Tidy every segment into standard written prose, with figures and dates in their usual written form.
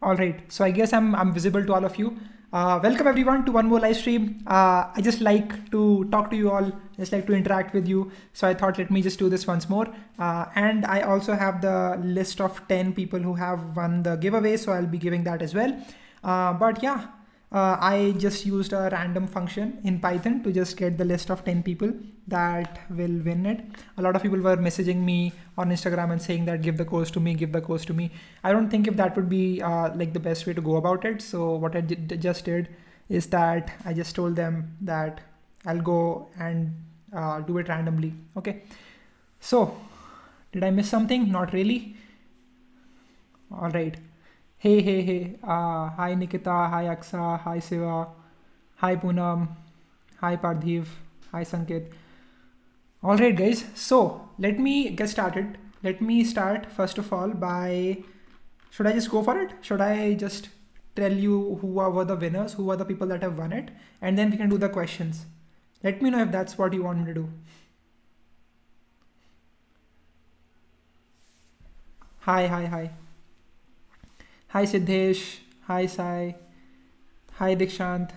All right, so I guess I'm visible to all of you. Welcome everyone to one more live stream. I just like to talk to you all, just like to interact with you. So I thought let me just do this once more. And I also have the list of 10 people who have won the giveaway, so I'll be giving that as well. But yeah, I just used a random function in Python to just get the list of 10 people that will win it. A lot of people were messaging me on Instagram and saying that give the course to me, give the course to me. I don't think if that would be like the best way to go about it. So what I just did is that I just told them that I'll go and do it randomly. Okay. So did I miss something? Not really. All right. Hey. Hi Nikita, hi Aksa, hi Siva, hi Poonam, hi Pardhiv, hi Sanket. All right, guys. So let me get started. Let me start first of all by, should I just go for it? Should I just tell you who were the winners, who are the people that have won it, and then we can do the questions. Let me know if that's what you want me to do. Hi. Hi Siddhesh, hi Sai, hi Dikshant,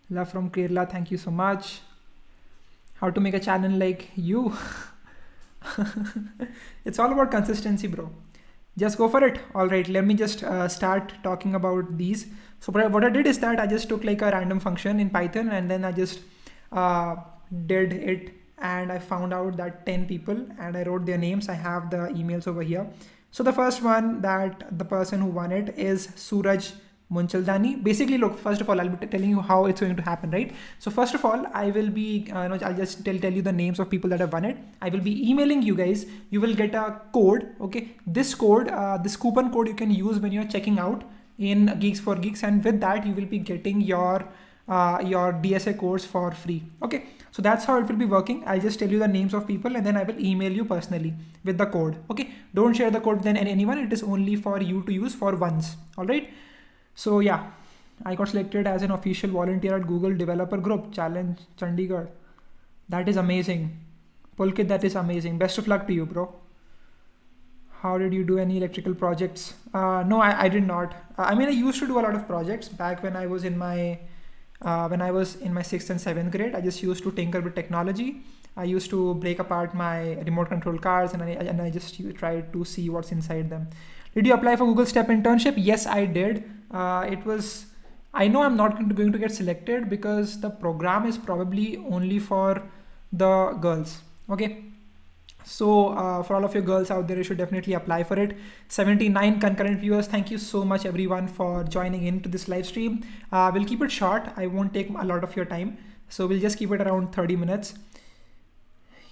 love from Kerala, thank you so much. How to make a channel like you? It's all about consistency, bro. Just go for it. All right, let me just start talking about these. So what I did is that I just took like a random function in Python and then I just did it and I found out that 10 people and I wrote their names. I have the emails over here. So the first one, that the person who won it is Suraj Munchaldani. Basically, look, first of all, I'll be telling you how it's going to happen, right? So first of all, I will be, I'll just tell you the names of people that have won it. I will be emailing you guys. You will get a code, okay? This code, this coupon code you can use when you're checking out in Geeks for Geeks. And with that, you will be getting your DSA course for free, okay? So that's how it will be working. I'll just tell you the names of people and then I will email you personally with the code. Okay. Don't share the code with anyone. It is only for you to use for once. All right. So yeah, I got selected as an official volunteer at Google Developer Group Challenge Chandigarh. That is amazing. Pulkit, that is amazing. Best of luck to you, bro. How did you do any electrical projects? No, I did not. I mean, I used to do a lot of projects back when I was in my sixth and seventh grade. I just used to tinker with technology. I used to break apart my remote control cars and I just tried to see what's inside them. Did you apply for Google Step internship? Yes, I did. I know I'm not going to get selected because the program is probably only for the girls. Okay. So for all of your girls out there, you should definitely apply for it. 79 concurrent viewers. Thank you so much everyone for joining into this live stream. We'll keep it short. I won't take a lot of your time. So we'll just keep it around 30 minutes.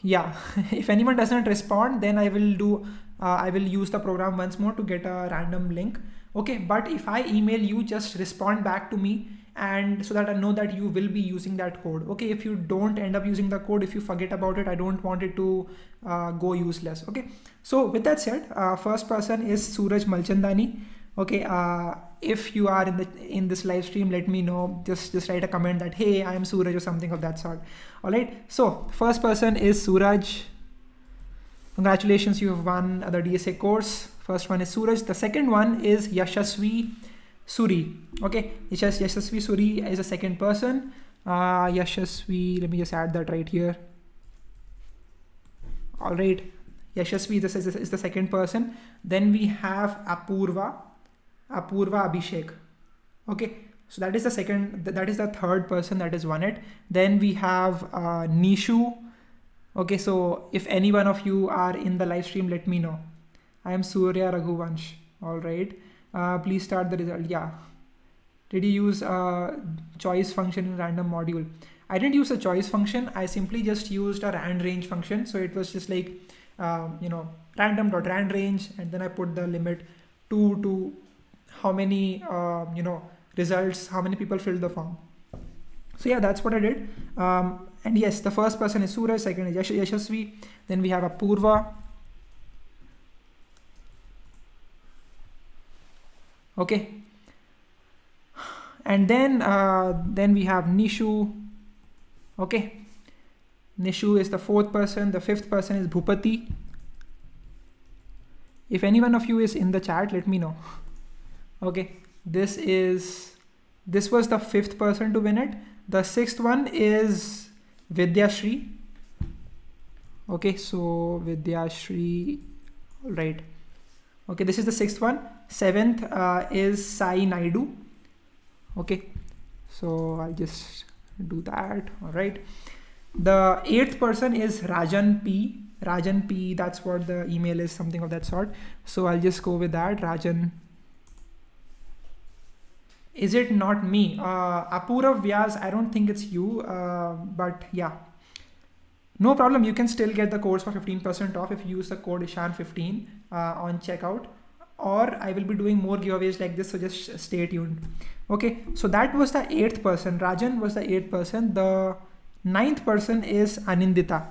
Yeah, if anyone doesn't respond, then I will use the program once more to get a random link. Okay, but if I email you, just respond back to me and so that I know that you will be using that code. Okay, if you don't end up using the code, if you forget about it, I don't want it to go useless. Okay, so with that said, first person is Suraj Malchandani. Okay, if you are in this live stream, let me know. Just write a comment that hey, I am Suraj or something of that sort. All right, so first person is Suraj. Congratulations, you have won the DSA course. First one is Suraj. The second one is Yashasvi Suri. Okay, Yashasvi Suri is a second person. Yashasvi, let me just add that right here. All right, Yashasvi is the second person. Then we have Apurva Abhishek. Okay, so that is the second, that is the third person that is won it. Then we have Nishu. Okay, so if any one of you are in the live stream, let me know. I am Surya Raghuvansh. All right. Please start the result. Yeah. Did you use a choice function in random module? I didn't use a choice function. I simply just used a rand range function. So it was just like, random.rand range. And then I put the limit to how many, results, how many people filled the form. So yeah, that's what I did. And yes, the first person is Suraj, second is Yashasvi. Then we have Apurva. Okay. And then we have Nishu. Okay. Nishu is the fourth person. The fifth person is Bhupati. If any one of you is in the chat, let me know. Okay, this was the 5th person to win it. The 6th one is Vidyashri. Okay, so Vidyashri, right. Okay, this is the 6th one. 7th is Sai Naidu. Okay, so I'll just do that. All right. The 8th person is Rajan P. Rajan P, that's what the email is, something of that sort. So I'll just go with that. Rajan. Is it not me? Apurav Vyas, I don't think it's you, but yeah. No problem, you can still get the course for 15% off if you use the code Ishan15 on checkout, or I will be doing more giveaways like this, so just stay tuned. Okay, so that was the 8th person. Rajan was the 8th person. The 9th person is Anindita.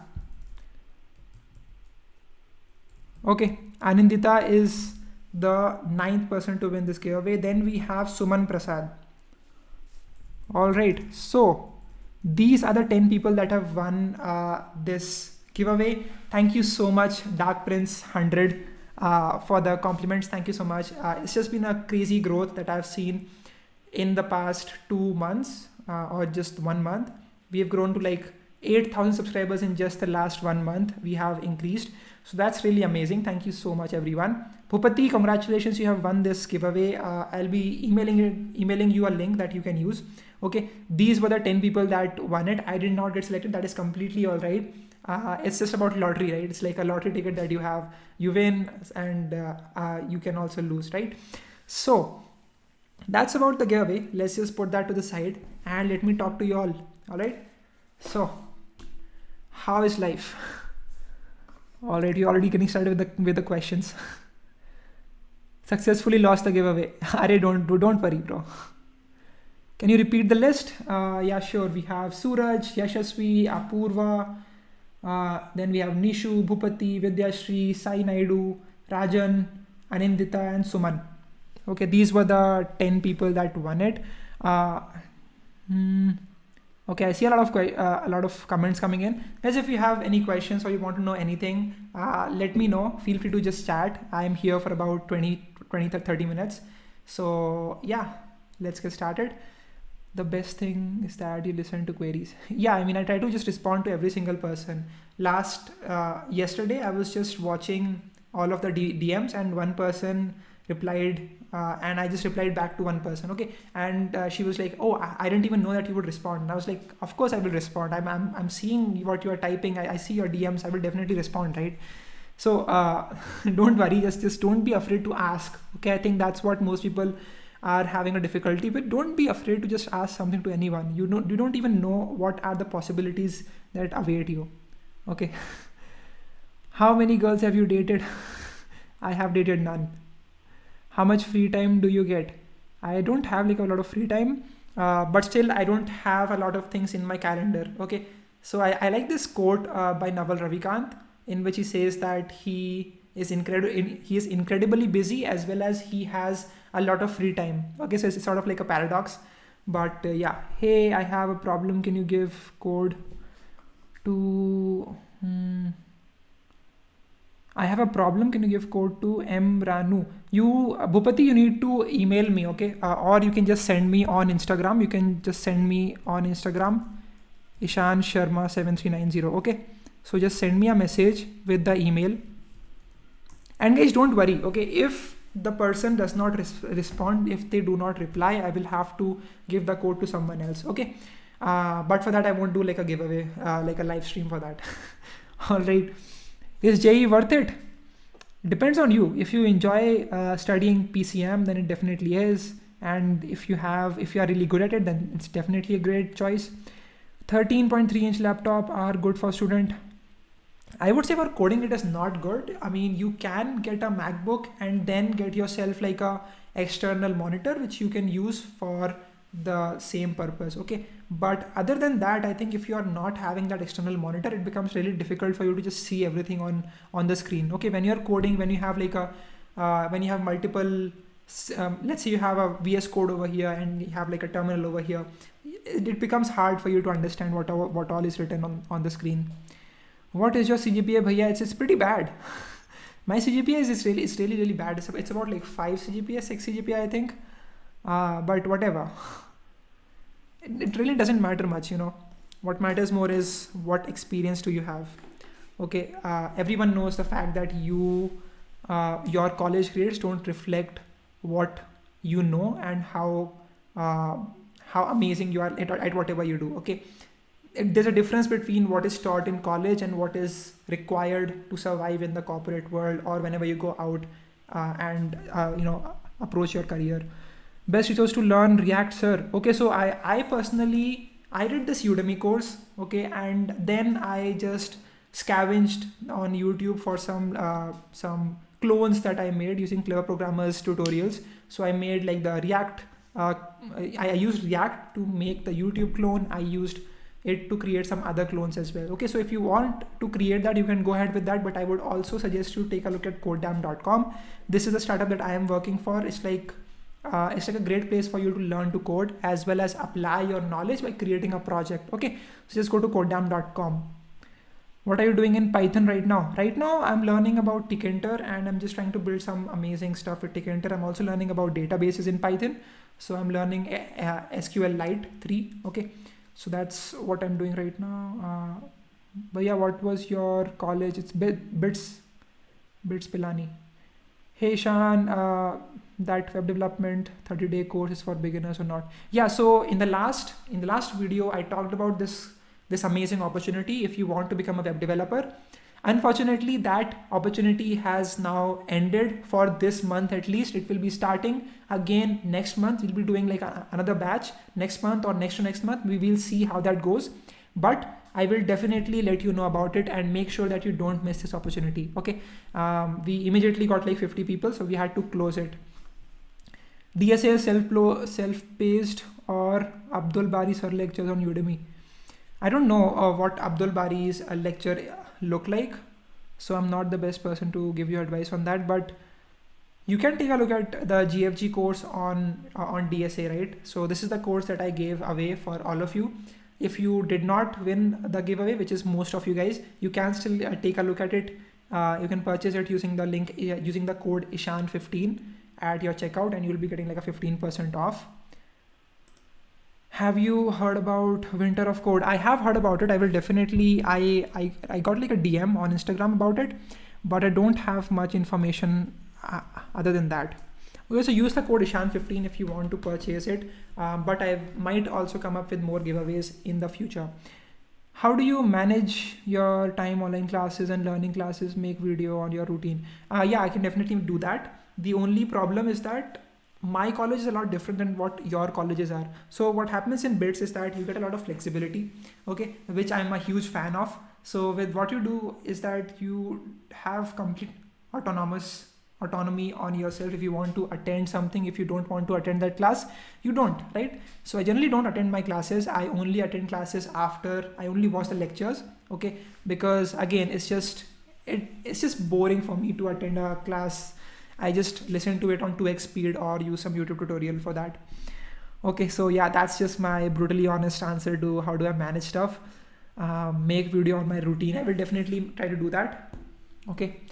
Okay, Anindita is the 9th person to win this giveaway. Then we have Suman Prasad. All right, so these are the 10 people that have won this giveaway. Thank you so much, Dark Prince 100, for the compliments. Thank you so much. It's just been a crazy growth that I've seen in the past 2 months or just 1 month. We have grown to like 8,000 subscribers in just the last 1 month. We have increased. So that's really amazing. Thank you so much, everyone. Bhupati, congratulations, you have won this giveaway. I'll be emailing you a link that you can use. Okay, these were the 10 people that won it. I did not get selected. That is completely all right. It's just about lottery, right? It's like a lottery ticket that you have. You win and you can also lose, right? So that's about the giveaway. Let's just put that to the side and let me talk to you all. All right. So how is life? All right, you're already getting started with the questions. Successfully lost the giveaway. Arey, don't worry, bro. Can you repeat the list? Yeah, sure. We have Suraj, Yashasvi, Apurva. Then we have Nishu, Bhupati, Vidyashri, Sai Naidu, Rajan, Anindita, and Suman. Okay, these were the 10 people that won it. Okay, I see a lot of comments coming in. Guys, if you have any questions or you want to know anything, let me know. Feel free to just chat. I'm here for about 20 to 30 minutes. So yeah, let's get started. The best thing is that you listen to queries. Yeah, I mean, I try to just respond to every single person. Yesterday, I was just watching all of the DMs and one person replied and I just replied back to one person. Okay, and she was like, oh, I didn't even know that you would respond. And I was like, of course I will respond. I'm seeing what you are typing. I see your DMs. I will definitely respond, right? So don't worry, just don't be afraid to ask. Okay, I think that's what most people are having a difficulty with. Don't be afraid to just ask something to anyone. You don't even know what are the possibilities that await you. Okay. How many girls have you dated? I have dated none. How much free time do you get? I don't have like a lot of free time, but still I don't have a lot of things in my calendar. Okay, so I like this quote by Naval Ravikant, in which he says that he is incredibly busy as well as he has a lot of free time. Okay, so it's sort of like a paradox, but yeah. Hey, I have a problem. Can you give code to? I have a problem. Can you give code to M Ranu? You, Bhupati, you need to email me, okay? Or you can just send me on Instagram. You can just send me on Instagram, Ishan Sharma 7390. Okay, so just send me a message with the email. And guys, don't worry. Okay, if the person does not respond, if they do not reply, I will have to give the code to someone else. Okay, but for that I won't do like a giveaway, like a live stream for that. All right. Is JEE worth it? Depends on you. If you enjoy studying PCM, then it definitely is. And if you are really good at it, then it's definitely a great choice. 13.3-inch laptop are good for student. I would say for coding it is not good. I mean, you can get a MacBook and then get yourself like a external monitor which you can use for the same purpose. Okay, but other than that, I think if you are not having that external monitor, it becomes really difficult for you to just see everything on the screen. Okay, when you're coding, when you have like when you have multiple let's say you have a VS Code over here and you have like a terminal over here, it becomes hard for you to understand what all is written on the screen. What is your CGPA, bhaiya? It's pretty bad. My CGPA is really bad. It's about like 5 CGPA, 6 CGPA, I think. But whatever. It really doesn't matter much, you know. What matters more is what experience do you have. Okay, everyone knows the fact that your college grades don't reflect what you know and uh, how amazing you are at whatever you do. Okay, there's a difference between what is taught in college and what is required to survive in the corporate world or whenever you go out and approach your career. Best resource to learn React, sir. Okay, so I personally I did this Udemy course. Okay, and then I just scavenged on YouTube for some clones that I made using Clever Programmers tutorials. So I made like the React. Uh, I used React to make the YouTube clone. I used it to create some other clones as well. Okay, so if you want to create that, you can go ahead with that. But I would also suggest you take a look at codedamn.com. This is a startup that I am working for. It's like a great place for you to learn to code as well as apply your knowledge by creating a project. Okay, so just go to codedamn.com. What are you doing in Python right now? Right now, I'm learning about Tkinter and I'm just trying to build some amazing stuff with Tkinter. I'm also learning about databases in Python. So I'm learning SQLite 3. Okay, so that's what I'm doing right now. But yeah, what was your college? It's Bits Pilani. Hey Shan, that web development 30-day course is for beginners or not? Yeah, so in the last video I talked about this amazing opportunity if you want to become a web developer. Unfortunately, that opportunity has now ended for this month. At least it will be starting again next month. We'll be doing like another batch next month or next to next month. We will see how that goes, but I will definitely let you know about it and make sure that you don't miss this opportunity. Okay, we immediately got like 50 people, so we had to close it. DSA self-paced or Abdul Bari sir lectures on Udemy. I don't know what Abdul Bari's lecture look like, so I'm not the best person to give you advice on that, but you can take a look at the GFG course on DSA, right? So this is the course that I gave away for all of you. If you did not win the giveaway, which is most of you guys, you can still take a look at it. You can purchase it using the link, using the code Ishan15 at your checkout, and you'll be getting like a 15% off. Have you heard about Winter of Code? I have heard about it. I will definitely, I got like a DM on Instagram about it, but I don't have much information other than that. Okay, so use the code Ishan15 if you want to purchase it, but I might also come up with more giveaways in the future. How do you manage your time online classes and learning classes, make video on your routine? Yeah, I can definitely do that. The only problem is that my college is a lot different than what your colleges are. So what happens in BITS is that you get a lot of flexibility, okay, which I'm a huge fan of. So with what you do is that you have complete autonomy on yourself. If you want to attend something, if you don't want to attend that class, you don't, right? So I generally don't attend my classes. I only attend classes after I only watch the lectures, okay? Because again, it's just boring for me to attend a class. I just listen to it on 2x speed or use some YouTube tutorial for that. Okay, so yeah, that's just my brutally honest answer to how do I manage stuff. Make video on my routine. I will definitely try to do that. Okay.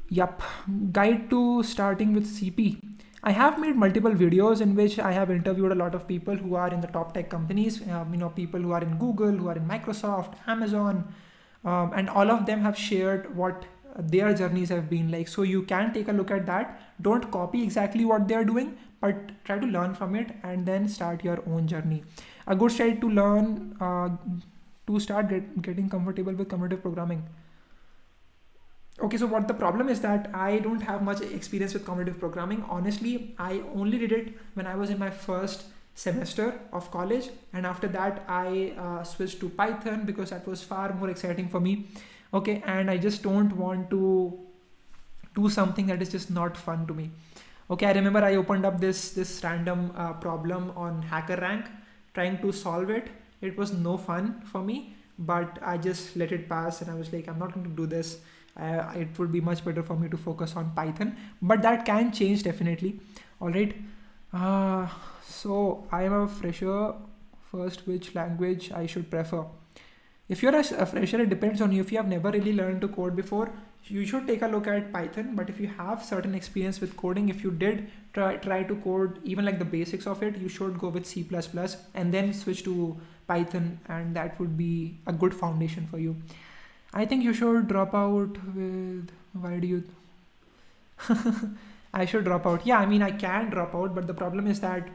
Yup. Guide to starting with CP. I have made multiple videos in which I have interviewed a lot of people who are in the top tech companies, people who are in Google, who are in Microsoft, Amazon, and all of them have shared what their journeys have been like. So you can take a look at that. Don't copy exactly what they're doing, but try to learn from it and then start your own journey. A good strategy to learn, to start getting comfortable with cognitive programming. Okay, so what the problem is that I don't have much experience with cognitive programming. Honestly, I only did it when I was in my first semester of college, and after that I switched to Python because that was far more exciting for me. Okay, and I just don't want to do something that is just not fun to me. Okay, I remember I opened up this random problem on HackerRank, trying to solve it. It was no fun for me, but I just let it pass, and I was like, I'm not going to do this. It would be much better for me to focus on Python, but that can change definitely. All right. So I am a fresher. First, which language I should prefer? If you're a fresher, it depends on you. If you have never really learned to code before, you should take a look at Python. But if you have certain experience with coding, if you did try to code even like the basics of it, you should go with C++ and then switch to Python, and that would be a good foundation for you. I think you should drop out with, why do you I should drop out. Yeah, I mean, I can drop out, but the problem is that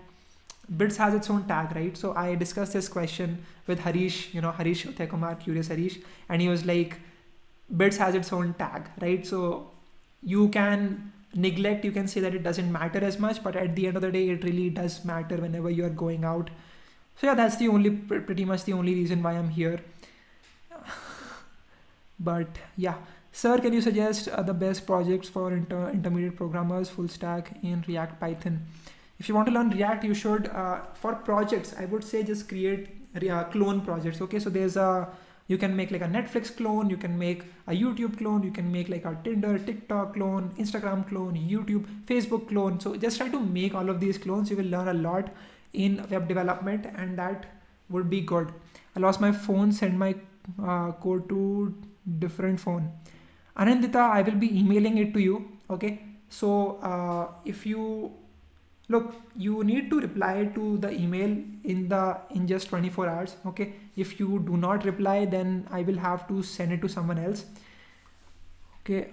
BITS has its own tag, right? So I discussed this question with Harish, Harish Uthaikumar, Curious Harish, and he was like, BITS has its own tag, right? So you can neglect, you can say that it doesn't matter as much, but at the end of the day, it really does matter whenever you are going out. So yeah, that's pretty much the only reason why I'm here. But yeah, sir, can you suggest the best projects for intermediate programmers, full stack in React Python? If you want to learn React, you should, for projects, I would say just create clone projects. Okay, so you can make like a Netflix clone, you can make a YouTube clone, you can make like a Tinder, TikTok clone, Instagram clone, YouTube, Facebook clone. So just try to make all of these clones. You will learn a lot in web development, and that would be good. I lost my phone, send my code to different phone. Anandita, I will be emailing it to you. Okay, so if you look, you need to reply to the email in just 24 hours. Okay, if you do not reply, then I will have to send it to someone else. Okay,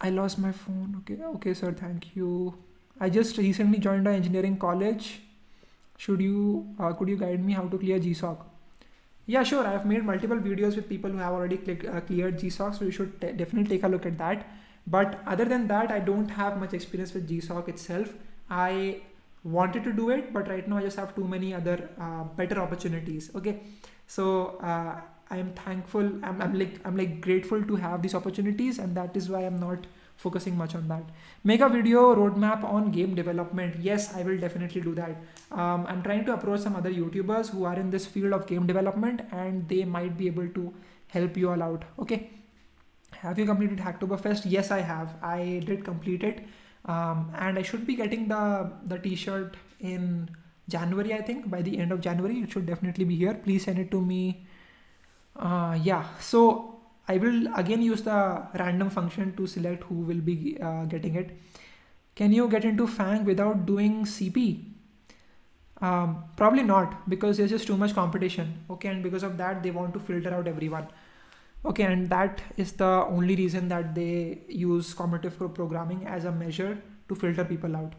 I lost my phone. Okay sir, thank you. I just recently joined an engineering college. Could you guide me how to clear GSOC? Yeah, sure. I have made multiple videos with people who have already cleared GSOC, so you should definitely take a look at that. But other than that, I don't have much experience with GSOC itself. I wanted to do it, but right now I just have too many other better opportunities. Okay, so I am thankful. I'm like grateful to have these opportunities, and that is why I'm not focusing much on that. Make a video roadmap on game development. Yes, I will definitely do that. I'm trying to approach some other YouTubers who are in this field of game development, and they might be able to help you all out. Okay. Have you completed Hacktoberfest? Yes, I have. I did complete it. And I should be getting the t-shirt in January. I think by the end of January it should definitely be here. Please send it to me. Yeah, so I will again use the random function to select who will be getting it. Can you get into Fang without doing CP? Probably not, because there's just too much competition. Okay, and because of that they want to filter out everyone. Okay, and that is the only reason that they use competitive programming as a measure to filter people out.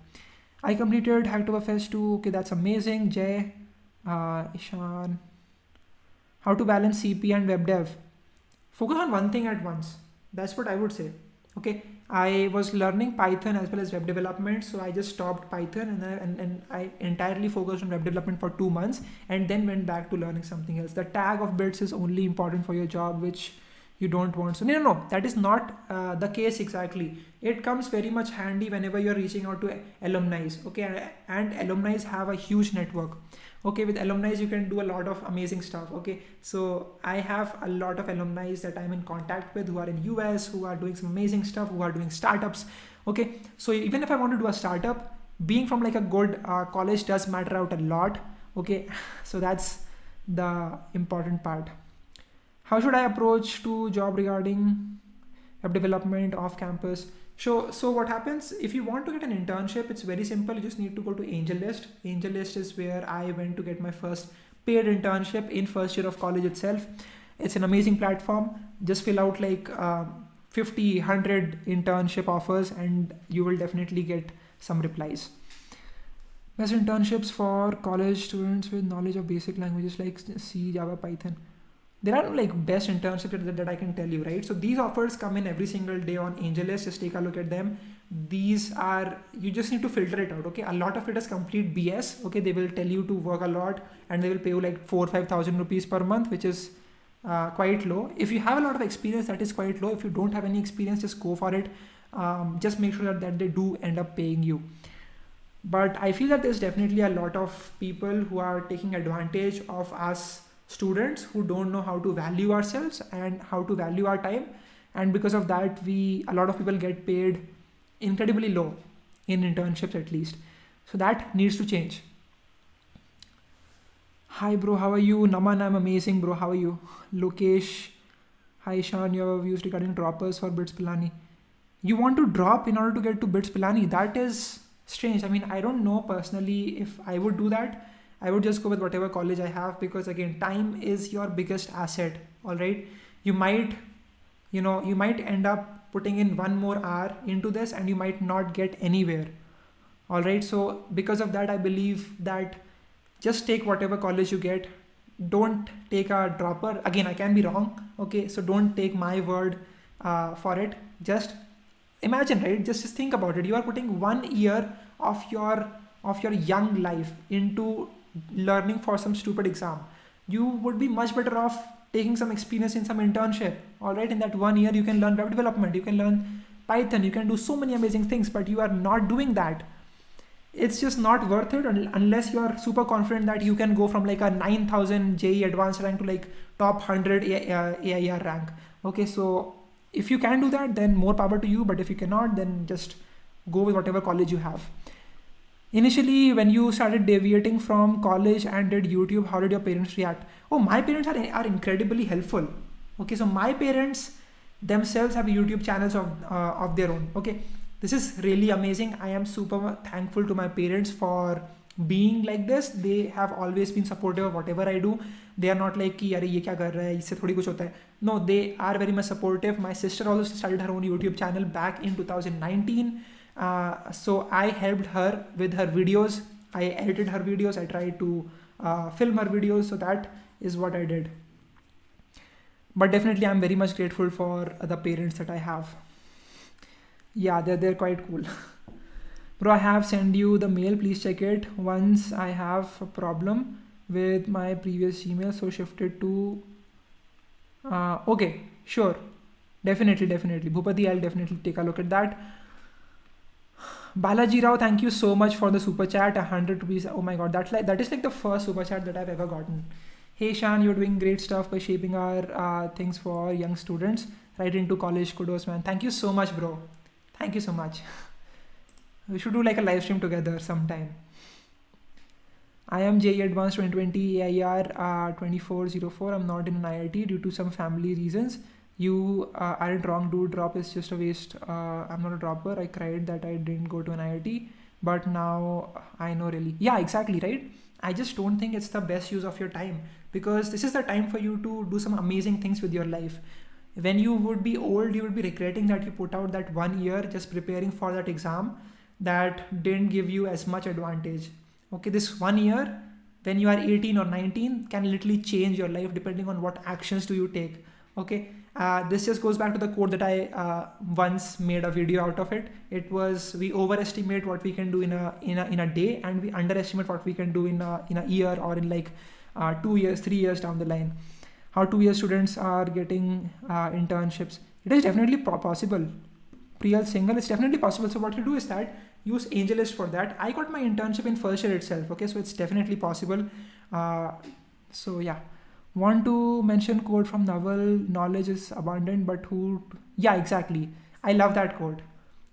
I completed Hacktoberfest 2. Okay, that's amazing. Jay, Ishan. How to balance CP and web dev? Focus on one thing at once. That's what I would say. Okay, I was learning Python as well as web development, so I just stopped Python and I entirely focused on web development for 2 months and then went back to learning something else. The tag of bits is only important for your job, which you don't want. So no, that is not the case exactly. It comes very much handy whenever you're reaching out to alumni. Okay, and alumni have a huge network. Okay, with alumni you can do a lot of amazing stuff. Okay, so I have a lot of alumni that I'm in contact with who are in US, who are doing some amazing stuff, who are doing startups. Okay, so even if I want to do a startup, being from like a good college does matter out a lot. Okay, so that's the important part. How should I approach to job regarding web development off campus? So what happens if you want to get an internship? It's very simple. You just need to go to AngelList. AngelList is where I went to get my first paid internship in first year of college itself. It's an amazing platform. Just fill out like 50, 100 internship offers and you will definitely get some replies. Best internships for college students with knowledge of basic languages like C, Java, Python. There are like best internships that I can tell you, right? So these offers come in every single day on AngelList. Just take a look at them. These are, you just need to filter it out. Okay, a lot of it is complete BS. Okay, they will tell you to work a lot and they will pay you like 4,000-5,000 rupees per month, which is quite low. If you have a lot of experience, that is quite low. If you don't have any experience, just go for it. Just make sure that they do end up paying you. But I feel that there's definitely a lot of people who are taking advantage of us students who don't know how to value ourselves and how to value our time, and because of that a lot of people get paid incredibly low in internships at least. So that needs to change. Hi bro, how are you? Naman, I'm amazing bro, how are you? Lokesh, hi Shan, your views regarding droppers for Bits Pilani. you want to drop in order to get to BITS Pilani. That is strange. I mean, I don't know personally if I would do that. I would just go with whatever college I have, because again, time is your biggest asset. All right. You might, you might end up putting in one more hour into this and you might not get anywhere. All right. So because of that, I believe that just take whatever college you get. Don't take a dropper. Again, I can be wrong. Okay. So don't take my word for it. Just imagine, right? Just think about it. You are putting 1 year of your young life into learning for some stupid exam. You would be much better off taking some experience in some internship. All right, in that 1 year you can learn web development, you can learn Python, you can do so many amazing things, but you are not doing that. It's just not worth it unless you are super confident that you can go from like a 9000 JE advanced rank to like top 100 AIR rank. Okay, so if you can do that, then more power to you, but if you cannot, then just go with whatever college you have. Initially, when you started deviating from college and did YouTube, how did your parents react? Oh, my parents are incredibly helpful. Okay, so my parents themselves have YouTube channels of their own. Okay, this is really amazing. I am super thankful to my parents for being like this. They have always been supportive of whatever I do. They are not like कि अरे ये क्या कर रहा है, इससे थोड़ी कुछ होता है. No, they are very much supportive. My sister also started her own YouTube channel back in 2019. So I helped her with her videos. I edited her videos. I tried to film her videos. So that is what I did. But definitely, I'm very much grateful for the parents that I have. Yeah, they're quite cool. Bro, I have sent you the mail. Please check it. Once I have a problem with my previous email, so shift it to. Okay, sure. Definitely. Bhupati, I'll definitely take a look at that. Balaji Rao, thank you so much for the super chat. 100 rupees. Oh my god, that is like the first super chat that I've ever gotten. Hey Shan, you're doing great stuff by shaping our things for young students right into college. Kudos, man. Thank you so much, bro. Thank you so much. We should do like a live stream together sometime. I am JE Advanced 2020 AIR 2404. I'm not in an IIT due to some family reasons. You aren't wrong, dude. Drop is just a waste. I'm not a dropper. I cried that I didn't go to an IIT, but now I know really. Yeah, exactly, right? I just don't think it's the best use of your time, because this is the time for you to do some amazing things with your life. When you would be old, you would be regretting that you put out that 1 year just preparing for that exam that didn't give you as much advantage. Okay, this 1 year when you are 18 or 19 can literally change your life depending on what actions do you take. Okay, this just goes back to the quote that I once made a video out of it. It was, we overestimate what we can do in a day, and we underestimate what we can do in a year, or in like 2 years, 3 years down the line. How 2 year students are getting internships. It is definitely possible. Priyal Single, it's definitely possible. So what you do is that use AngelList for that. I got my internship in first year itself. Okay, so it's definitely possible. So yeah. Want to mention quote from Naval, knowledge is abundant, but who? Yeah, exactly. I love that quote.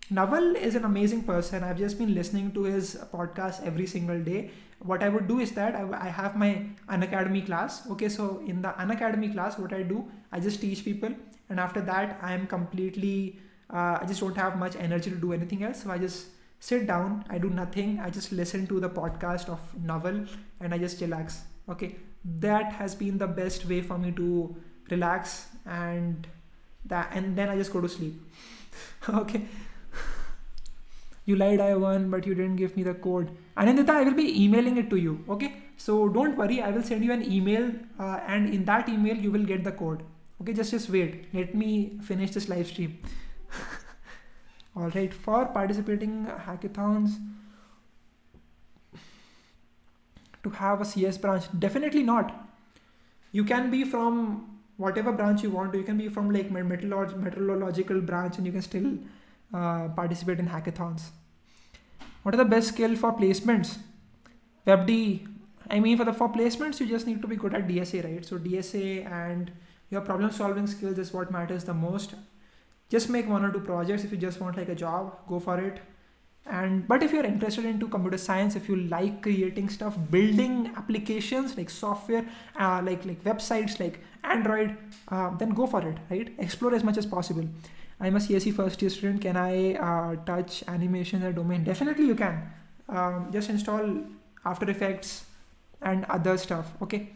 Naval is an amazing person. I've just been listening to his podcast every single day. What I would do is that I have my Unacademy class. Okay, so in the Unacademy class, what I do, I just teach people, and after that, I am completely, I just don't have much energy to do anything else. So I just sit down, I do nothing, I just listen to the podcast of Naval, and I just relax. Okay, that has been the best way for me to relax, and then I just go to sleep. Okay. You lied, I won, but you didn't give me the code. Anandita, I will be emailing it to you. Okay, so don't worry, I will send you an email, and in that email you will get the code. Okay, just wait. Let me finish this live stream. All right, for participating hackathons, to have a CS branch, definitely not. You can be from whatever branch you want to. You can be from like meteorological branch, and you can still participate in hackathons. What are the best skill for placements? WebD. I mean, for placements, you just need to be good at DSA, right? So DSA and your problem solving skills is what matters the most. Just make 1 or 2 projects. If you just want like a job, go for it. But if you're interested into computer science, if you like creating stuff, building applications like software, like websites, like Android, then go for it, right? Explore as much as possible. I'm a CSE first year student. Can I touch animation as a domain? Definitely you can. Just install After Effects and other stuff. Okay.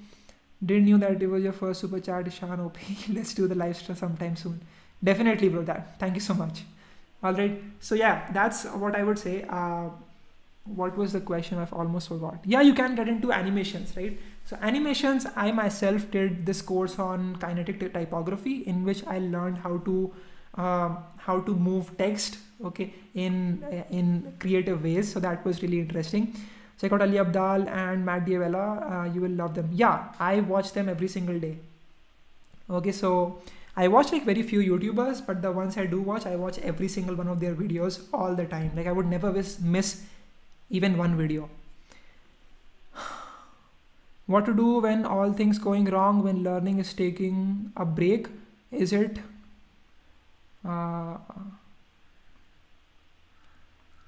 Didn't knew that it was your first super chat, Ishan OP. Let's do the live stream sometime soon. Definitely, bro. That. Thank you so much. All right. So yeah, that's what I would say. What was the question? I've almost forgot. Yeah, you can get into animations, right? So animations, I myself did this course on kinetic typography, in which I learned how to move text, okay, in creative ways. So that was really interesting. Check out Ali Abdal and Matt Diavella. You will love them. Yeah, I watch them every single day. Okay, so I watch like very few YouTubers, but the ones I do watch, I watch every single one of their videos all the time. Like I would never miss even one video. What to do when all things going wrong, when learning is taking a break? Is it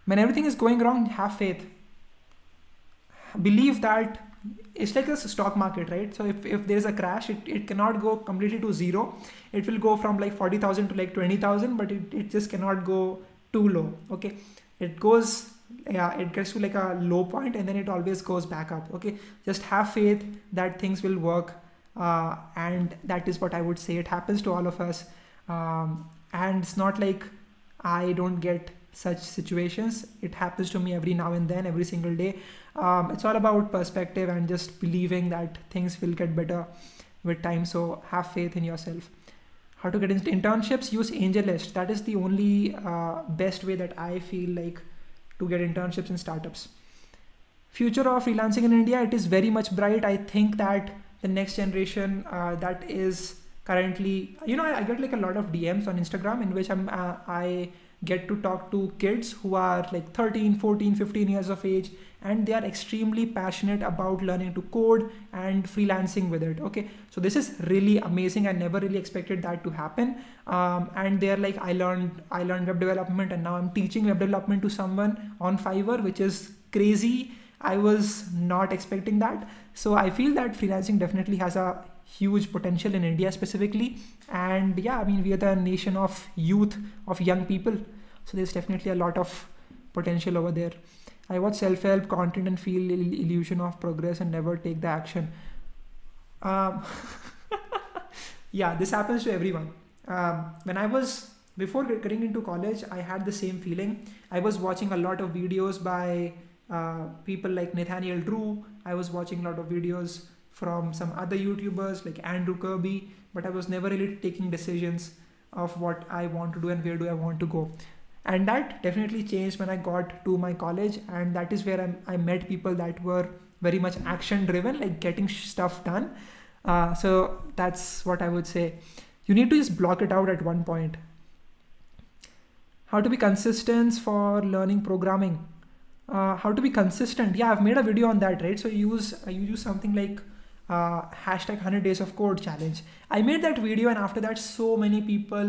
when everything is going wrong, have faith. Believe that it's like a stock market, right? So if there's a crash, it cannot go completely to zero. It will go from like 40,000 to like 20,000, but it just cannot go too low. Okay, it goes, yeah, it gets to like a low point and then it always goes back up. Okay, just have faith that things will work, and that is what I would say. It happens to all of us, and it's not like I don't get such situations. It happens to me every now and then, every single day. It's all about perspective and just believing that things will get better with time. So have faith in yourself. How to get into internships? Use AngelList. That is the only best way that I feel like to get internships in startups. Future of freelancing in India, it is very much bright. I think that the next generation that is currently, I get like a lot of DMs on Instagram in which I get to talk to kids who are like 13, 14, 15 years of age, and they are extremely passionate about learning to code and freelancing with it. Okay, so this is really amazing. I never really expected that to happen. And they're like, I learned web development and now I'm teaching web development to someone on Fiverr, which is crazy. I was not expecting that. So I feel that freelancing definitely has a huge potential in India specifically. And yeah, I mean, we are the nation of youth, of young people. So there's definitely a lot of potential over there. I watch self-help content and feel illusion of progress and never take the action. Um, yeah, this happens to everyone. When I was, before getting into college, I had the same feeling. I was watching a lot of videos by people like Nathaniel Drew. I was watching a lot of videos from some other YouTubers like Andrew Kirby, but I was never really taking decisions of what I want to do and where do I want to go. And that definitely changed when I got to my college, and that is where I met people that were very much action driven, like getting stuff done. So that's what I would say. You need to just block it out at one point. How to be consistent for learning programming? How to be consistent? Yeah, I've made a video on that, right? So you use something like hashtag 100 days of code challenge. I made that video, and after that so many people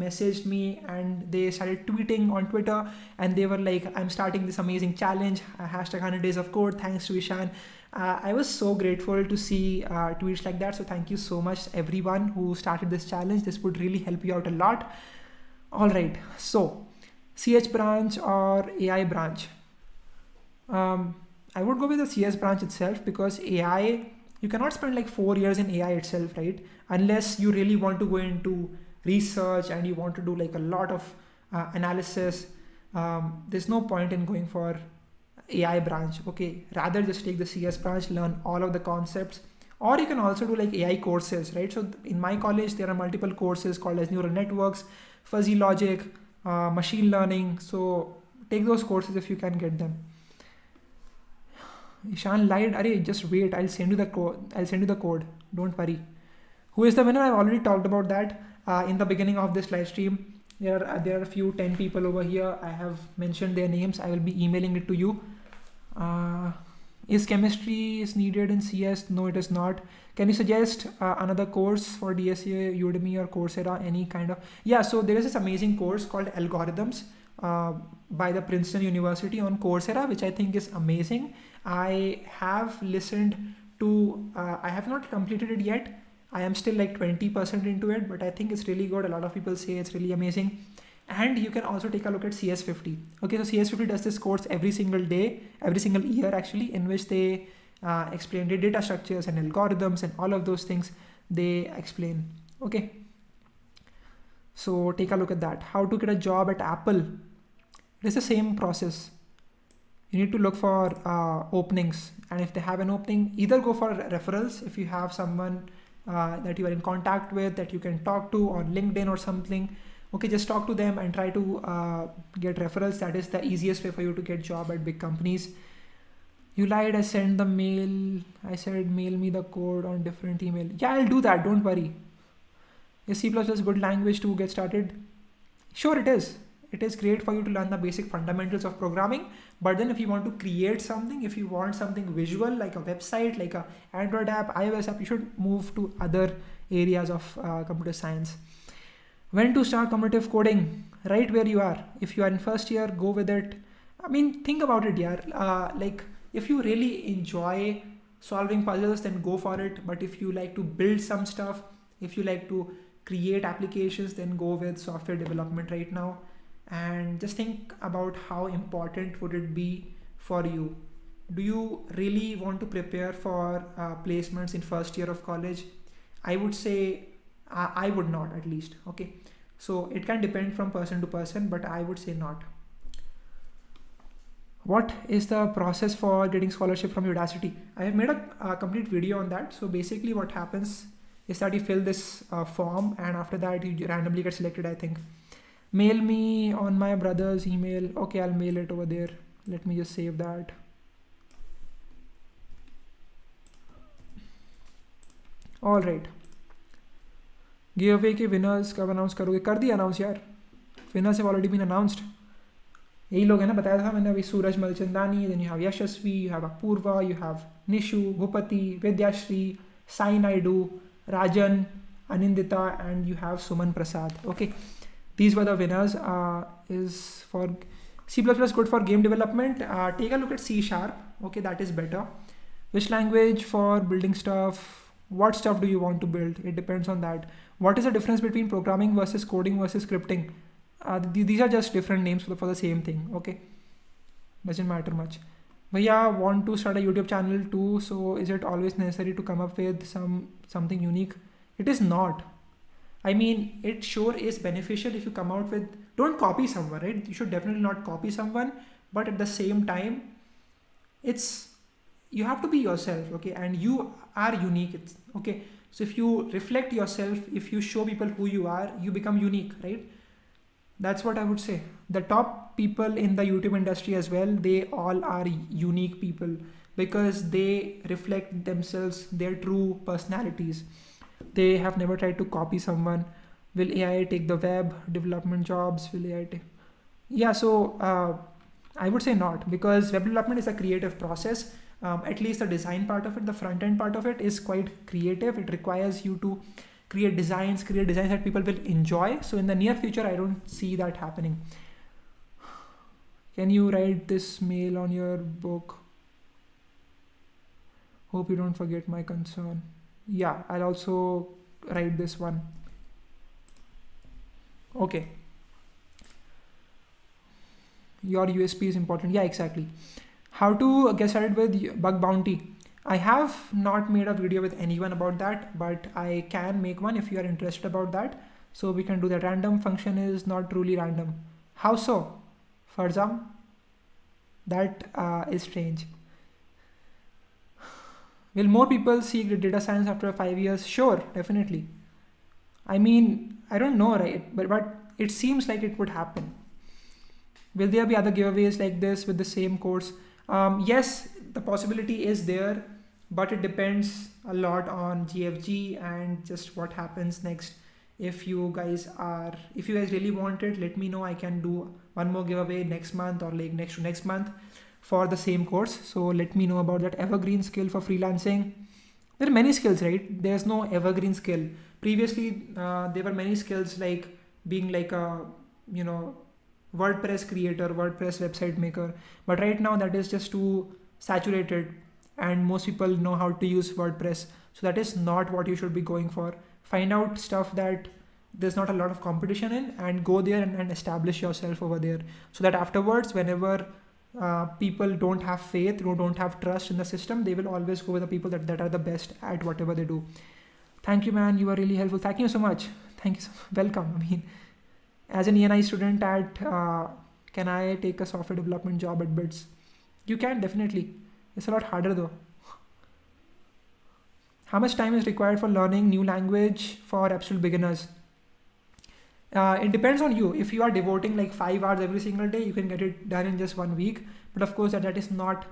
messaged me and they started tweeting on Twitter, and they were like, I'm starting this amazing challenge, hashtag 100 days of code, thanks to Ishan. I was so grateful to see tweets like that. So thank you so much everyone who started this challenge. This would really help you out a lot. All right, so CH branch or AI branch? I would go with the CS branch itself, because AI, you cannot spend like 4 years in AI itself, right? Unless you really want to go into research and you want to do like a lot of analysis. There's no point in going for AI branch. Okay, rather just take the CS branch, learn all of the concepts, or you can also do like AI courses, right? So in my college, there are multiple courses called as neural networks, fuzzy logic, machine learning. So take those courses if you can get them. Ishan lied. Arey, just wait. I'll send you the code. Don't worry. Who is the winner? I've already talked about that in the beginning of this live stream. There are a few 10 people over here. I have mentioned their names. I will be emailing it to you. Is chemistry is needed in CS? No, it is not. Can you suggest another course for DSA, Udemy, or Coursera? Any kind of? Yeah. So there is this amazing course called Algorithms by the Princeton University on Coursera, which I think is amazing. I have listened to, I have not completed it yet, I am still like 20% into it, but I think it's really good. A lot of people say it's really amazing. And you can also take a look at CS50. Okay, so CS50 does this course every single day, every single year actually, in which they explain the data structures and algorithms and all of those things they explain. Okay, so take a look at that. How to get a job at Apple. It is the same process. You need to look for openings, and if they have an opening, either go for referrals if you have someone that you are in contact with that you can talk to on LinkedIn or something. Okay, just talk to them and try to get referrals. That is the easiest way for you to get job at big companies. You lied, I sent the mail. I said mail me the code on different email. Yeah, I'll do that, don't worry. Is C++ good language to get started? Sure, it is. It is great for you to learn the basic fundamentals of programming, but then if you want to create something, if you want something visual like a website, like a Android app, iOS app, you should move to other areas of computer science. When to start competitive coding? Right where you are. If you are in first year, go with it. I mean, think about it, yeah. Like if you really enjoy solving puzzles, then go for it. But if you like to build some stuff, if you like to create applications, then go with software development right now. And just think about how important would it be for you. Do you really want to prepare for placements in first year of college? I would say I would not, at least. Okay, so it can depend from person to person, but I would say not. What is the process for getting scholarship from Udacity? I have made a complete video on that. So basically what happens is that you fill this form, and after that you randomly get selected, I think. Mail me on my brother's email. Okay, I'll mail it over there. Let me just save that. All right. Giveaway के winners कब announce करोगे? कर दिया announce यार. Winners have already been announced. यही लोग हैं ना, बताया था मैंने अभी. सूरज मलचंदानी, then you have Yashasvi, you have Apoorva, you have Nishu, Bhupathi, Vidyashree, Sai Naidu, Rajan, Anindita, and you have Suman Prasad. Okay. These were the winners. Is for C++ good for game development? Take a look at C#. Okay, that is better. Which language for building stuff? What stuff do you want to build? It depends on that. What is the difference between programming versus coding versus scripting? These are just different names for the same thing. Okay, doesn't matter much. Bhaiya, want to start a YouTube channel too, so is it always necessary to come up with something unique? It is not. I mean, it sure is beneficial if you come out with, don't copy someone, right? You should definitely not copy someone, but at the same time, you have to be yourself, okay? And you are unique, okay? So if you reflect yourself, if you show people who you are, you become unique, right? That's what I would say. The top people in the YouTube industry as well, they all are unique people because they reflect themselves, their true personalities. They have never tried to copy someone. Will AI take the web development jobs? Will AI take? Yeah, so I would say not, because web development is a creative process. At least the design part of it, the front end part of it is quite creative. It requires you to create designs that people will enjoy. So in the near future, I don't see that happening. Can you write this mail on your book? Hope you don't forget my concern. Yeah, I'll also write this one. Okay. Your USP is important. Yeah, exactly. How to get started with bug bounty? I have not made a video with anyone about that, but I can make one if you are interested about that. So we can do that. Random function is not truly random. How so? Farzam? That is strange. Will more people seek data science after 5 years? Sure, definitely. I mean, I don't know, right? But it seems like it would happen. Will there be other giveaways like this with the same course? Yes, the possibility is there, but it depends a lot on GFG and just what happens next. If you guys really want it, let me know. I can do one more giveaway next month or like next to next month for the same course. So let me know about that evergreen skill for freelancing. There are many skills, right? There's no evergreen skill. Previously, there were many skills like being like a, WordPress creator, WordPress website maker. But right now that is just too saturated and most people know how to use WordPress. So that is not what you should be going for. Find out stuff that there's not a lot of competition in, and go there and establish yourself over there, so that afterwards, whenever people don't have faith, don't have trust in the system, they will always go with the people that are the best at whatever they do. Thank you, man. You are really helpful. Thank you so much. Thank you. Welcome. I mean, as an ENI student at, can I take a software development job at BITS? You can definitely. It's a lot harder though. How much time is required for learning new language for absolute beginners? It depends on you. If you are devoting like 5 hours every single day, you can get it done in just 1 week. But of course, that is not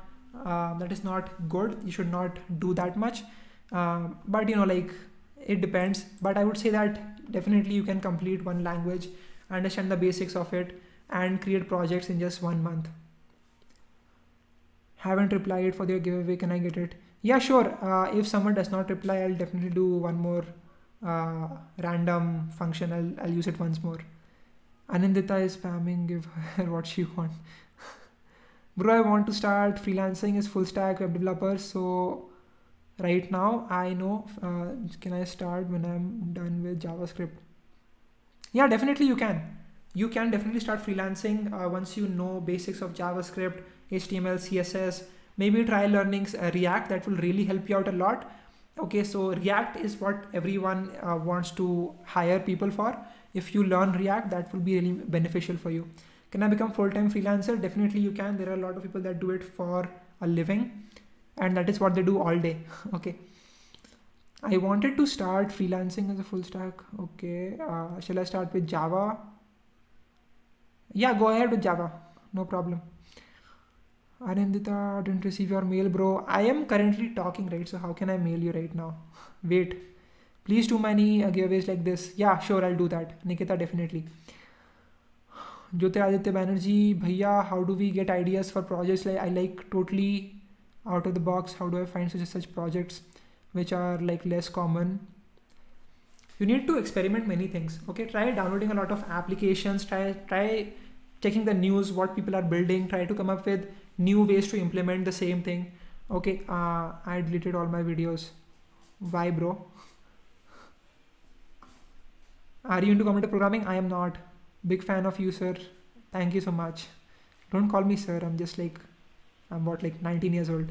good. You should not do that much. But like, it depends. But I would say that definitely you can complete one language, understand the basics of it, and create projects in just 1 month. Haven't replied for your giveaway. Can I get it? Yeah, sure. If someone does not reply, I'll definitely do one more random function. I'll use it once more. Anindita is spamming. Give her what she wants. Bro, I want to start freelancing as full stack web developer. So right now I know. Can I start when I'm done with JavaScript? Yeah, definitely you can. You can definitely start freelancing once you know basics of JavaScript, HTML, CSS. Maybe try learning React. That will really help you out a lot. Okay, so React is what everyone wants to hire people for. If you learn React, that will be really beneficial for you. Can I become full-time freelancer? Definitely you can. There are a lot of people that do it for a living, and that is what they do all day. Okay. I wanted to start freelancing as a full stack. Okay. Shall I start with Java? Yeah, go ahead with Java. No problem. Anindita, didn't receive your mail, bro. I am currently talking, right? So how can I mail you right now? Wait. Please do many giveaways like this. Yeah, sure, I'll do that. Nikita, definitely. Jyotiraditya Banerjee, Bhaiya, how do we get ideas for projects? Like, I like totally out of the box. How do I find such projects which are like less common? You need to experiment many things. Okay, try downloading a lot of applications. Try checking the news, what people are building. Try to come up with new ways to implement the same thing. Okay, I deleted all my videos. Why, bro? Are you into computer programming? I am not. Big fan of you, sir. Thank you so much. Don't call me sir. I'm what, like 19 years old.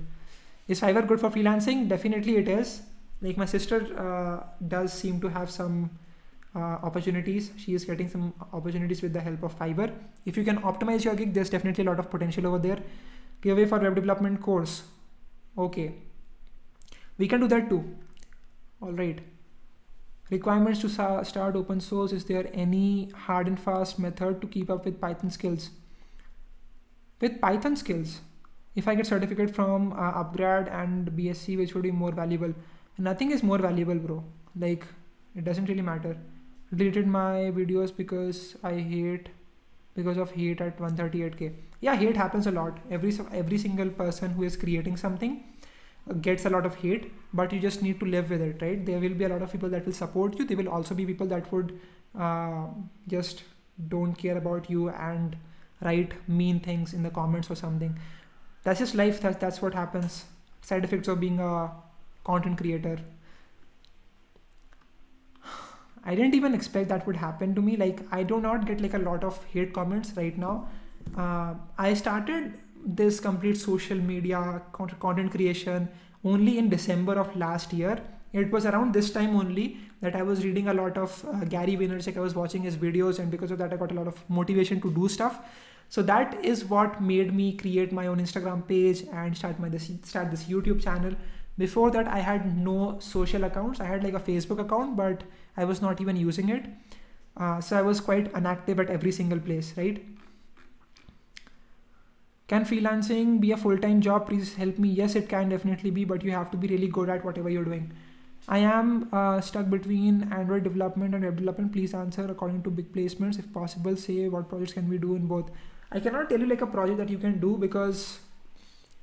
Is Fiverr good for freelancing? Definitely it is. Like, my sister does seem to have some opportunities. She is getting some opportunities with the help of Fiverr. If you can optimize your gig, there's definitely a lot of potential over there. Giveaway for web development course. Okay. We can do that too. All right. Requirements to start open source. Is there any hard and fast method to keep up with Python skills? With Python skills, if I get certificate from Upgrad and BSc, which would be more valuable? Nothing is more valuable, bro. Like, it doesn't really matter. Deleted my videos because of hate at 138k. Yeah, hate happens a lot. Every single person who is creating something gets a lot of hate, but you just need to live with it, right? There will be a lot of people that will support you. There will also be people that would just don't care about you and write mean things in the comments or something. That's just life. That's what happens. Side effects of being a content creator. I didn't even expect that would happen to me. Like, I do not get like a lot of hate comments right now. I started this complete social media content creation only in December of last year. It was around this time only that I was reading a lot of Gary Vaynerchuk. I was watching his videos, and because of that I got a lot of motivation to do stuff. So that is what made me create my own Instagram page and start this YouTube channel. Before that, I had no social accounts. I had like a Facebook account, but I was not even using it. So I was quite inactive at every single place, right? Can freelancing be a full-time job? Please help me. Yes, it can definitely be, but you have to be really good at whatever you're doing. I am stuck between Android development and web development. Please answer according to big placements. If possible, say what projects can we do in both. I cannot tell you like a project that you can do, because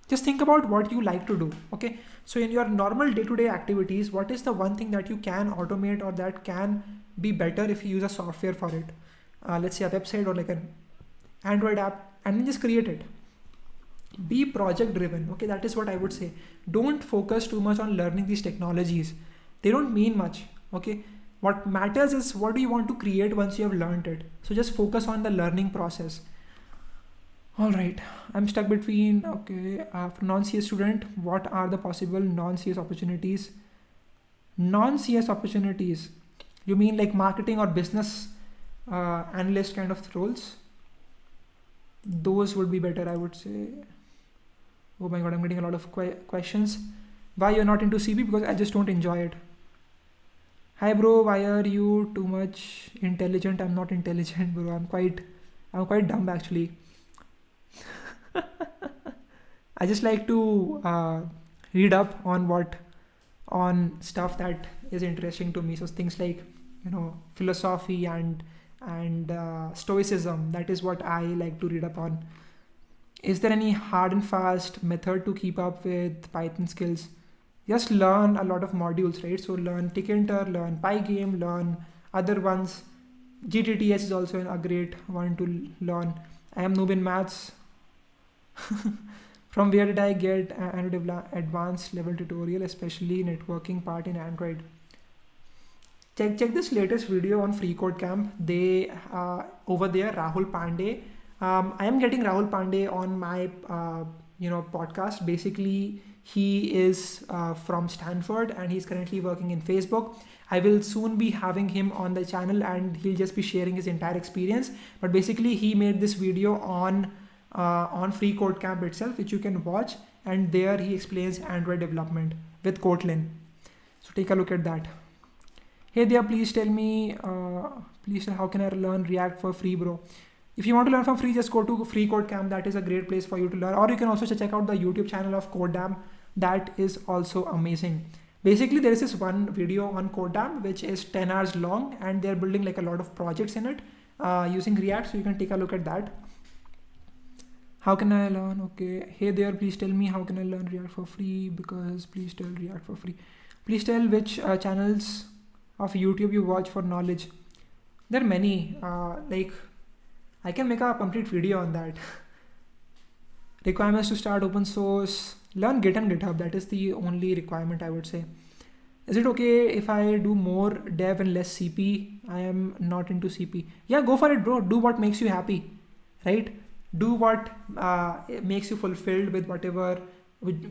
just think about what you like to do. Okay, so in your normal day-to-day activities, what is the one thing that you can automate or that can be better if you use a software for it? Let's say a website or like an Android app, and then just create it. Be project driven. Okay, that is what I would say. Don't focus too much on learning these technologies. They don't mean much. Okay, what matters is what do you want to create once you have learned it. So just focus on the learning process. All right, I'm stuck between, okay, for non-CS student, what are the possible non-CS opportunities? Non-CS opportunities, you mean like marketing or business analyst kind of roles? Those would be better, I would say. Oh my god, I'm getting a lot of questions. Why you're not into CP? Because I just don't enjoy it. Hi bro, why are you too much intelligent? I'm not intelligent, bro. I'm quite dumb actually. I just like to read up on stuff that is interesting to me. So things like, philosophy and stoicism. That is what I like to read up on. Is there any hard and fast method to keep up with Python skills? Just learn a lot of modules, right? So learn Tkinter, learn Pygame, learn other ones. GTTS is also a great one to learn. I am noob in maths. From where did I get an advanced level tutorial, especially networking part in Android? Check this latest video on FreeCodeCamp. They over there, Rahul Pandey. I am getting Rahul Pandey on my podcast. Basically, he is from Stanford and he's currently working in Facebook. I will soon be having him on the channel and he'll just be sharing his entire experience. But basically, he made this video on FreeCodeCamp itself, which you can watch, and there he explains Android development with Kotlin. So take a look at that. Hey there, please tell me, how can I learn React for free, bro? If you want to learn for free, just go to FreeCodeCamp. That is a great place for you to learn. Or you can also check out the YouTube channel of Codedam. That is also amazing. Basically, there is this one video on Codedam which is 10 hours long, and they're building like a lot of projects in it using React. So you can take a look at that. How can I learn? Okay. Hey there, please tell me how can I learn React for free? Because please tell React for free. Please tell which channels of YouTube you watch for knowledge. There are many. Like I can make a complete video on that. Requirements to start open source. Learn Git and GitHub. That is the only requirement I would say. Is it okay if I do more dev and less CP? I am not into CP. Yeah, go for it, bro. Do what makes you happy, right? Do what makes you fulfilled with whatever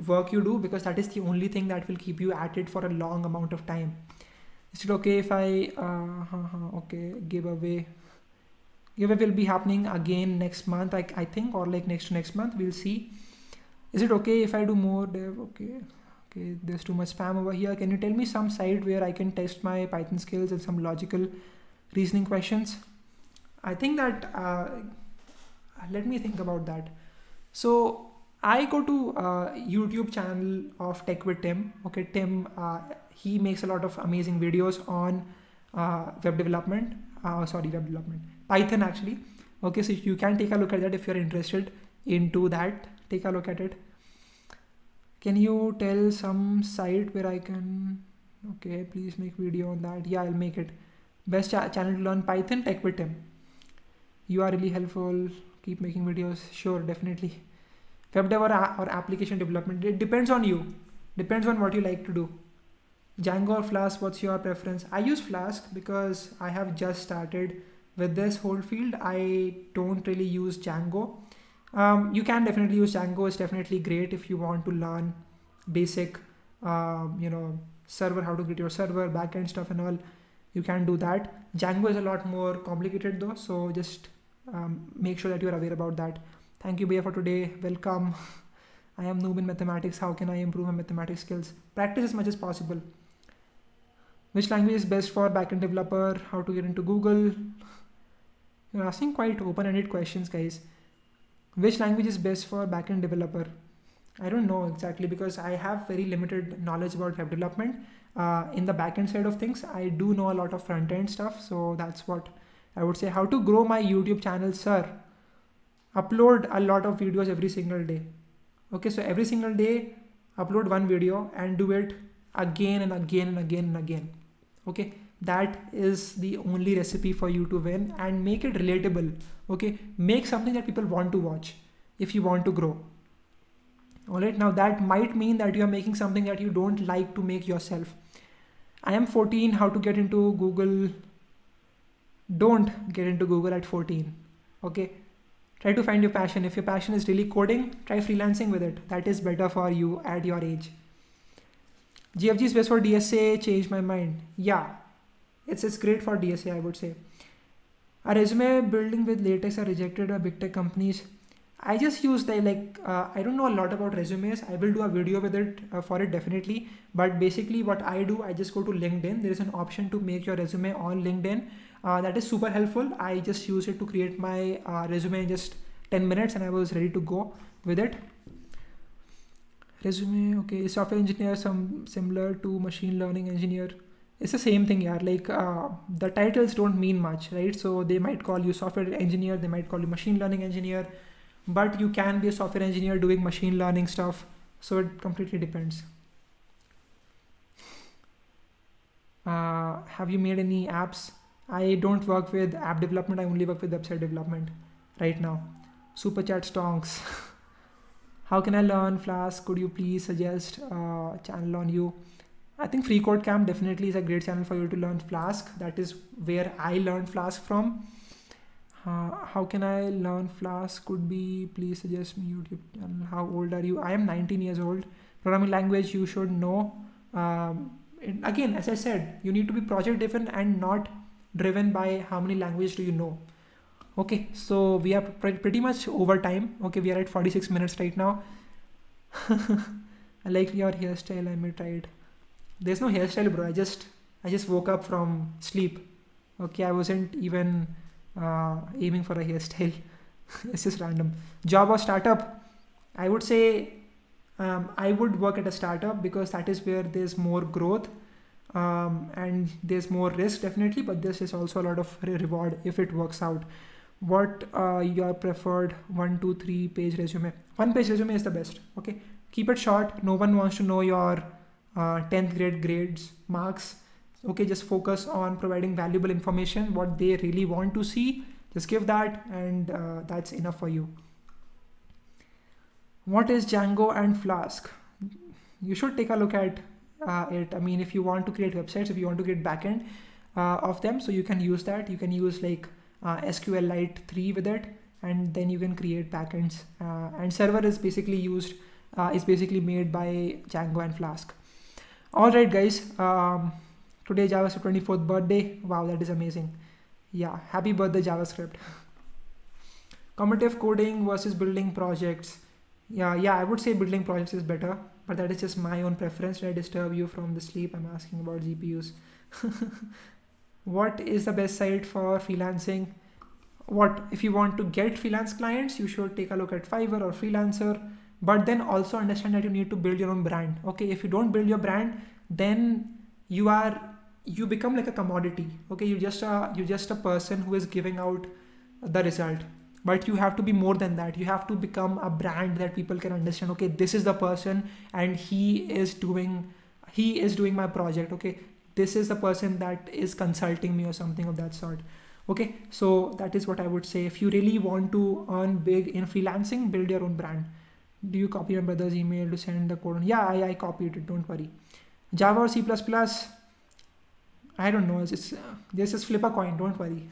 work you do, because that is the only thing that will keep you at it for a long amount of time. Is it okay if I okay, giveaway will be happening again next month, I think, or like next to next month, we'll see. Is it okay if I do more dev? Okay, there's too much spam over here. Can you tell me some site where I can test my Python skills and some logical reasoning questions? I think that let me think about that. So I go to YouTube channel of Tech with Tim. Okay, Tim, he makes a lot of amazing videos on web development, Python actually. Okay, so you can take a look at that if you're interested into that. Take a look at it. Can you tell some site where I can, okay, please make video on that. Yeah, I'll make it. Best channel to learn Python, Tech with Tim. You are really helpful. Keep making videos. Sure, definitely. Web dev or application development, it depends on you. Depends on what you like to do. Django or Flask, what's your preference? I use Flask because I have just started with this whole field. I don't really use Django. You can definitely use Django. It's definitely great if you want to learn basic, server, how to create your server, backend stuff and all. You can do that. Django is a lot more complicated though, so just make sure that you're aware about that. Thank you, Bhaiya, for today. Welcome. I am noob in mathematics. How can I improve my mathematics skills? Practice as much as possible. Which language is best for backend developer? How to get into Google? You're asking quite open-ended questions, guys. Which language is best for backend developer? I don't know exactly because I have very limited knowledge about web development. In the backend side of things, I do know a lot of front-end stuff. So that's what I would say. How to grow my YouTube channel, sir? Upload a lot of videos every single day. Okay, so every single day, upload one video and do it again and again and again and again. Okay, that is the only recipe for you to win, and make it relatable. Okay, make something that people want to watch if you want to grow. All right, now that might mean that you are making something that you don't like to make yourself. I am 14. How to get into Google? Don't get into Google at 14. Okay, try to find your passion. If your passion is really coding, try freelancing with it. That is better for you at your age. GFG is best for DSA. Changed my mind. Yeah, it's great for DSA, I would say. A resume building with latex are rejected by big tech companies. I just use the I don't know a lot about resumes. I will do a video with it for it definitely. But basically, what I do, I just go to LinkedIn. There is an option to make your resume on LinkedIn. That is super helpful. I just use it to create my resume in just 10 minutes, and I was ready to go with it. Resume, okay. Software engineer, some similar to machine learning engineer. It's the same thing, yeah. The titles don't mean much, right? So they might call you software engineer, they might call you machine learning engineer, but you can be a software engineer doing machine learning stuff. So it completely depends. Have you made any apps? I don't work with app development. I only work with website development right now. Super chat stonks. How can I learn Flask? Could you please suggest a channel on you? I think Free Code Camp definitely is a great channel for you to learn Flask. That is where I learned Flask from. How can I learn Flask? Could be, please suggest me YouTube channel. How old are you? I am 19 years old. Programming language you should know. Again, as I said, you need to be project driven and not driven by how many languages do you know. Okay, so we are pretty much over time. Okay, we are at 46 minutes right now. I like your hairstyle. I may try it. There's no hairstyle, bro. I just woke up from sleep. Okay, I wasn't even aiming for a hairstyle. It's just random. Job or startup? I would say I would work at a startup because that is where there's more growth and there's more risk definitely, but this is also a lot of reward if it works out. What your preferred 1, 2, 3 page resume? 1 page resume is the best. Okay, keep it short. No one wants to know your 10th grade grades, marks. Okay, just focus on providing valuable information, what they really want to see. Just give that, and that's enough for you. What is Django and Flask? You should take a look at it. I mean, if you want to create websites, if you want to create backend of them, so you can use that. You can use SQLite 3 with it, and then you can create backends. And server is basically made by Django and Flask. All right, guys. Today JavaScript 24th birthday. Wow, that is amazing. Yeah, happy birthday JavaScript. Competitive coding versus building projects. Yeah, I would say building projects is better, but that is just my own preference. Did I disturb you from the sleep? I'm asking about GPUs. What is the best site for freelancing? If you want to get freelance clients, you should take a look at Fiverr or Freelancer, but then also understand that you need to build your own brand. Okay, if you don't build your brand, then you become like a commodity. Okay, you're just a person who is giving out the result, but you have to be more than that. You have to become a brand that people can understand. Okay, this is the person, and he is doing my project. Okay, this is the person that is consulting me or something of that sort. Okay, so that is what I would say. If you really want to earn big in freelancing, build your own brand. Do you copy my brother's email to send the code? Yeah, I copied it, don't worry. Java or C++? I don't know. Just flip a coin, don't worry.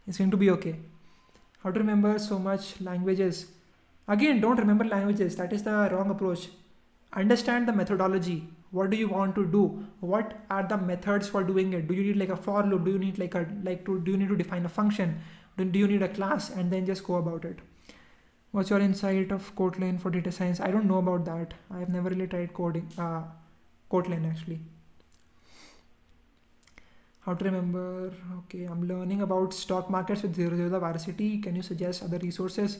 It's going to be okay. How to remember so much languages? Again, don't remember languages. That is the wrong approach. Understand the methodology. What do you want to do? What are the methods for doing it? Do you need like a for loop? Do you need do you need to define a function? Do you need a class? And then just go about it. What's your insight of Kotlin for data science? I don't know about that. I've never really tried coding Kotlin actually. How to remember? Okay, I'm learning about stock markets with Zero the Varsity. Can you suggest other resources?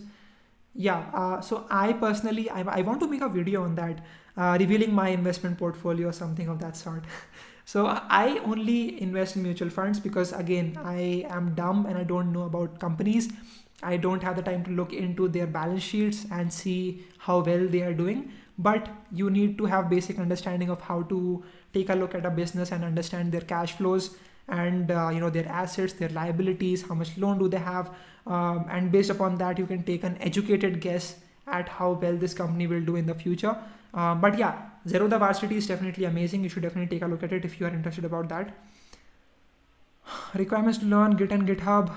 Yeah, so I personally, I want to make a video on that, revealing my investment portfolio or something of that sort. So I only invest in mutual funds because again, I am dumb and I don't know about companies. I don't have the time to look into their balance sheets and see how well they are doing. But you need to have basic understanding of how to take a look at a business and understand their cash flows and their assets, their liabilities, how much loan do they have, and based upon that you can take an educated guess at how well this company will do in the future. But yeah, Zerodha Varsity is definitely amazing. You should definitely take a look at it if you are interested about that. Requirements to learn Git and GitHub.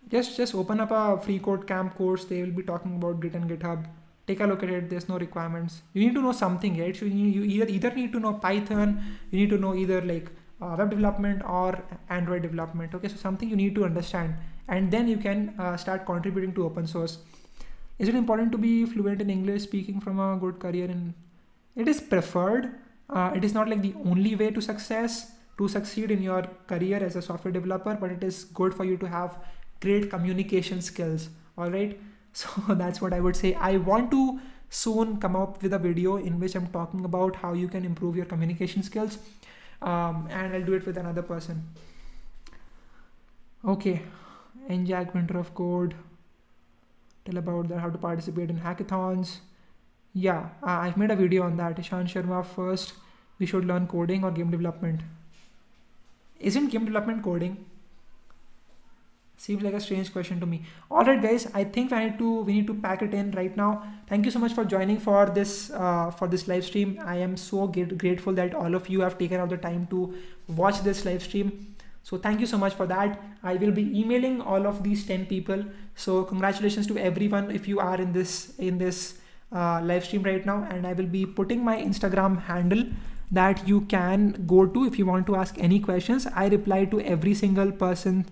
Just open up a free code camp course. They will be talking about Git and GitHub. Take a look at it. There's no requirements. You need to know something, right? So you either need to know Python, you need to know either like web development or Android development. Okay, so something you need to understand, and then you can start contributing to open source. Is it important to be fluent in English speaking from a good career in? It is preferred. It is not like the only way to succeed in your career as a software developer, but it is good for you to have great communication skills. All right. So that's what I would say. I want to soon come up with a video in which I'm talking about how you can improve your communication skills, and I'll do it with another person. Okay, NJAG Winter of Code. Tell about that, how to participate in hackathons. Yeah, I've made a video on that. Ishan Sharma first. We should learn coding or game development. Isn't game development coding? Seems like a strange question to me. All right, guys. I think we need to pack it in right now. Thank you so much for joining for this live stream. I am so grateful that all of you have taken out the time to watch this live stream. So thank you so much for that. I will be emailing all of these 10 people. So congratulations to everyone if you are in this live stream right now. And I will be putting my Instagram handle that you can go to if you want to ask any questions. I reply to every single person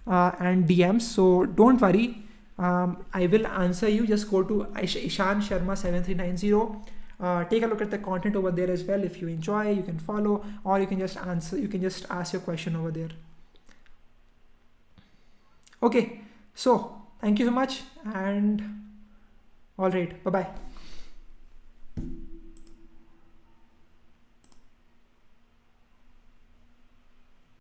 and DMs. So don't worry. I will answer you. Just go to Ishan Sharma 7390. Take a look at the content over there as well. If you enjoy, you can follow, or you can just ask your question over there. Okay, so thank you so much, and all right, bye bye.